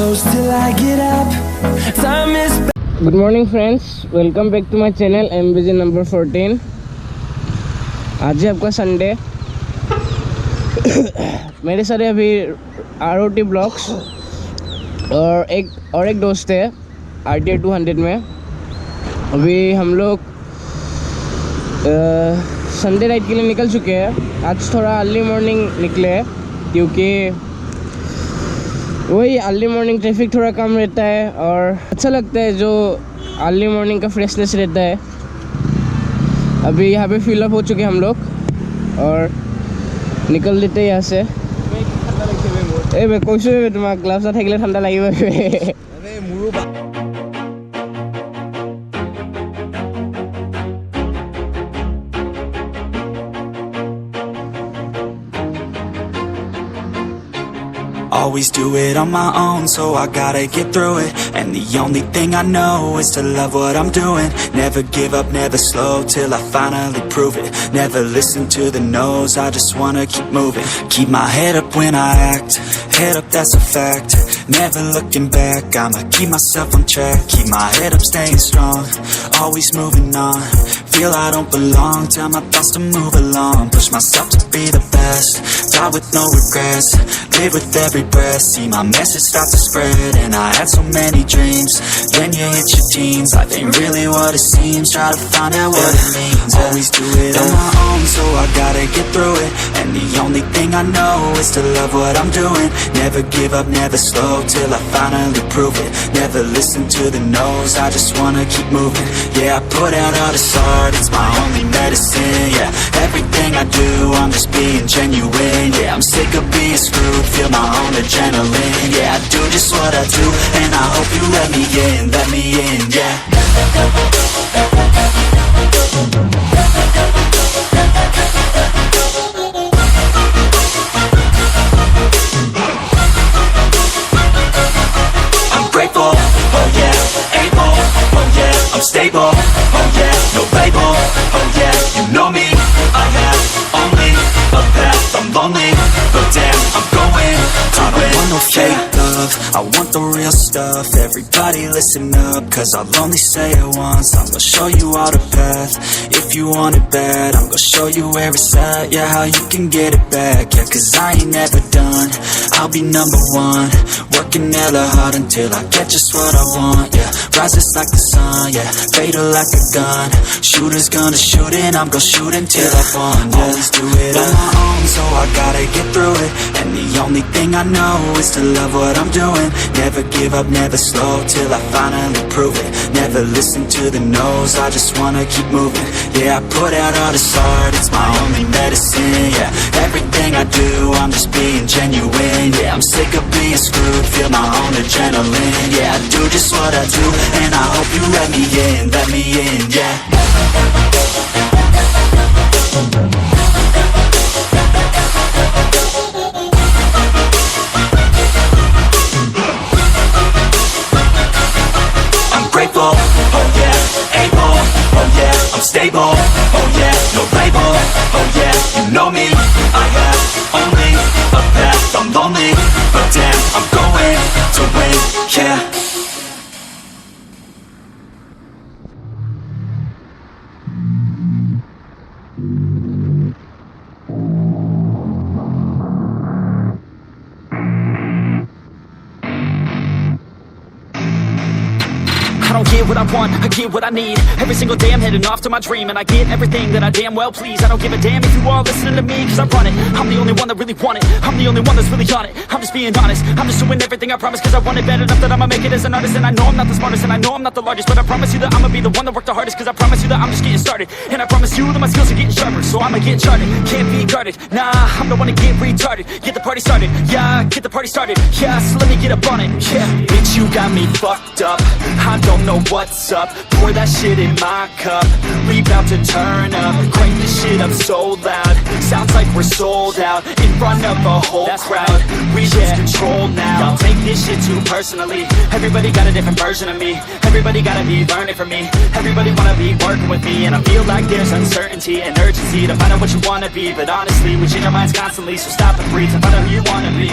close till I get up. Time is Good morning friends, welcome back to my channel MBG number 14. आज है आपका Sunday. मेरे सारे अभी ROT ब्लॉग्स और एक दोस्त है RTA 200 में. अभी हम लोग संडे राइड के लिए निकल चुके हैं. आज थोड़ा अर्ली मॉर्निंग निकले हैं क्योंकि वही अर्ली मॉर्निंग ट्रैफिक थोड़ा कम रहता है और अच्छा लगता है जो अर्ली मॉर्निंग का फ्रेशनेस रहता है. अभी यहाँ पे फिल अप हो चुके हम लोग और निकल देते हैं यहाँ से. ए भाई कैसे तुम्हारा ग्लास থাকিলে ঠান্ডা লাগিব. Always do it on my own, so I gotta get through it. And the only thing I know is to love what I'm doing. Never give up, never slow, till I finally prove it. Never listen to the no's, I just wanna keep moving. Keep my head up when I act, head up, that's a fact. Never looking back, I'ma keep myself on track. Keep my head up, staying strong, always moving on. Feel I don't belong, tell my thoughts to move along. Push myself to be the best, die with no regrets. Live with every breath, see my message start to spread. And I had so many dreams, then you hit your teens. Life ain't really what it seems, try to find out what it means. Always do it on my own, so I gotta get through it. And the only thing I know is to love what I'm doing. Never give up, never slow, till I finally prove it. Never listen to the no's, I just wanna keep moving. Yeah, I put out all this art, it's my only medicine. Yeah, everything I do, I'm just being genuine. Yeah, I'm sick of being screwed, feel my own adrenaline. Yeah, I do just what I do, and I hope you let me in, yeah. I'm grateful, oh yeah, able, oh yeah, I'm stable, oh yeah, no label, oh yeah, you know me, I have only a path, I'm lonely, but damn, I'm going to win. I don't want no fake love, I want the real stuff. Everybody listen up, cause I'll only say it once. I'm gonna show you all the path, if you want it bad. I'm gonna show you where it's at, yeah, how you can get it back. Yeah, cause I ain't never done, I'll be number one. Working hella hard until I get just what I want, yeah. Rises like the sun, yeah, fatal like a gun. Shooters gonna shoot and I'm gonna shoot until I won, yeah. Always do it on my own, so I gotta get through it. And the only thing I know is to love what I'm doing. Never give up, never slow, till I finally prove it. Never listen to the no's, I just wanna keep moving. Yeah, I put out all this art, it's my only medicine. Yeah, everything I do, I'm just being genuine. Yeah, I'm sick of being screwed, feel my own adrenaline. Yeah, I do just what I do, and I hope you let me in, yeah. Grateful, oh yeah, able, oh yeah, I'm stable, oh yeah, no label, oh yeah, you know me, I have only a path, I'm lonely, but damn, I'm going to win, yeah. I don't get what I want, I get what I need. Every single day I'm heading off to my dream, and I get everything that I damn well please. I don't give a damn if you all listening to me, cause I run it. I'm the only one that really want it, I'm the only one that's really on it. I'm just being honest, I'm just doing everything I promise, cause I want it bad enough that I'ma make it as an artist. And I know I'm not the smartest, and I know I'm not the largest, but I promise you that I'ma be the one that worked the hardest. Cause I promise you that I'm just getting started, and I promise you that my skills are getting sharper. So I'ma get charted, can't be guarded. Nah, I'm the one to get retarded. Get the party started, yeah, get the party started. Yeah, so let me get up on it, yeah. Bitch, you got me fucked up, I don't know what's up. Pour that shit in my cup, we bout to turn up. Crank this shit up so loud, sounds like we're sold out. In front of a whole crowd, we lose control now. Y'all take this shit too personally, everybody got a different version of me. Everybody gotta be learning from me, everybody wanna be working with me. And I feel like there's uncertainty and urgency to find out what you wanna be. But honestly, we change our minds constantly, so stop and breathe and find out who you wanna be.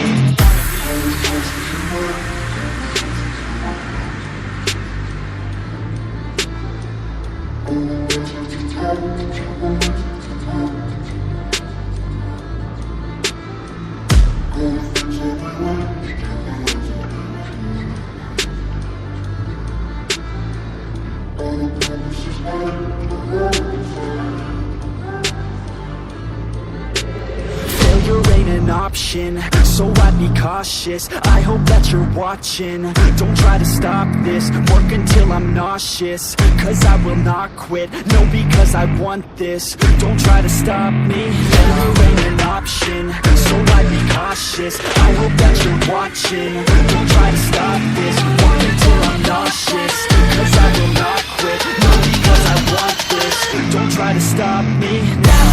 option, so I'd be cautious. I hope that you're watching. Don't try to stop this, work until I'm nauseous. Cause I will not quit, no, because I want this. Don't try to stop me, failure ain't an option, so I'd be cautious. I hope that you're watching. Don't try to stop this, work until I'm nauseous. Cause I will not quit, no, because I want this. Don't try to stop me now.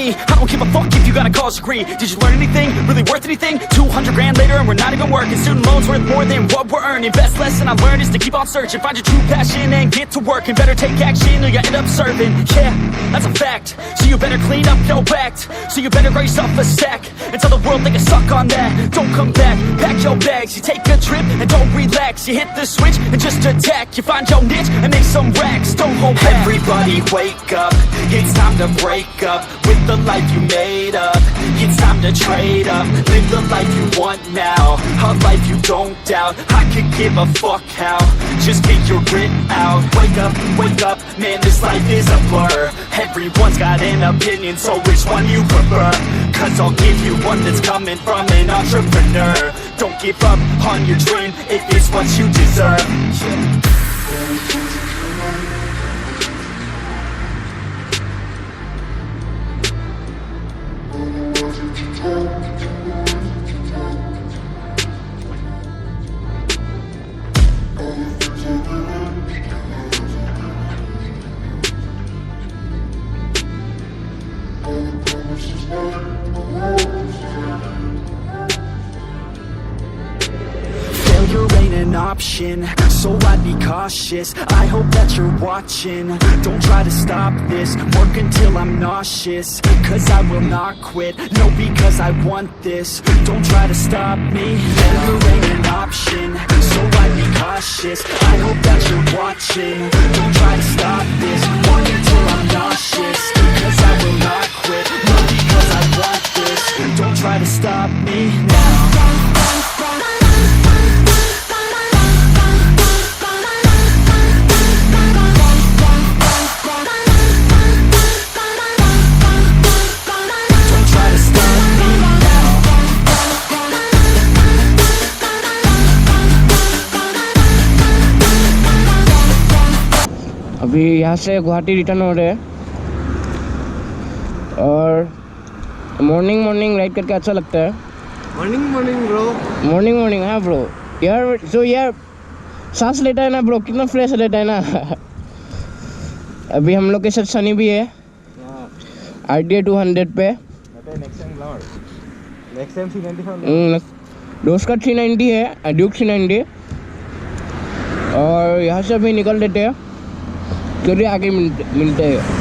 I don't give a fuck if you got a college degree. Did you learn anything? Really worth anything? 200 grand later and we're not even working. Student loans worth more than what we're earning. Best lesson I learned is to keep on searching. Find your true passion and get to work. And better take action or you end up serving. Yeah, that's a fact. So you better clean up your act. So you better raise up a sack and tell the world they can suck on that. Don't come back, pack your bags. You take a trip and don't relax. You hit the switch and just attack. You find your niche and make some racks. Don't hold back. Everybody wake up, it's time to break up with the life you made up. It's time to trade up, live the life you want now, a life you don't doubt. I could give a fuck how, just get your grit out. Wake up, man, this life is a blur. Everyone's got an opinion, so which one you prefer? Cause I'll give you one that's coming from an entrepreneur. Don't give up on your dream, it is what you deserve. Failure ain't an option, so I'd be cautious. I hope that you're watching. Don't try to stop this, work until I'm nauseous. Cause I will not quit, no, because I want this. Don't try to stop me, failure ain't an option, so I'd be cautious. I hope that you're watching. Don't try to stop this, work until I'm nauseous. Cause I will not quit, no, because I want this. Don't try to stop me now. अभी यहाँ से Guwahati return हो रहे हैं और morning ride करके अच्छा लगता है. मॉर्निंग हाँ ब्रो यार. जो यार सांस लेता है ना ब्रो, कितना फ्रेश रहता है ना. अभी हम लोग के साथ सनी भी है RTA 200 पे. दोस्त का 390 है, ड्यूक 390. और यहाँ से अभी निकल लेते हैं, चलिए आगे मिलते हैं.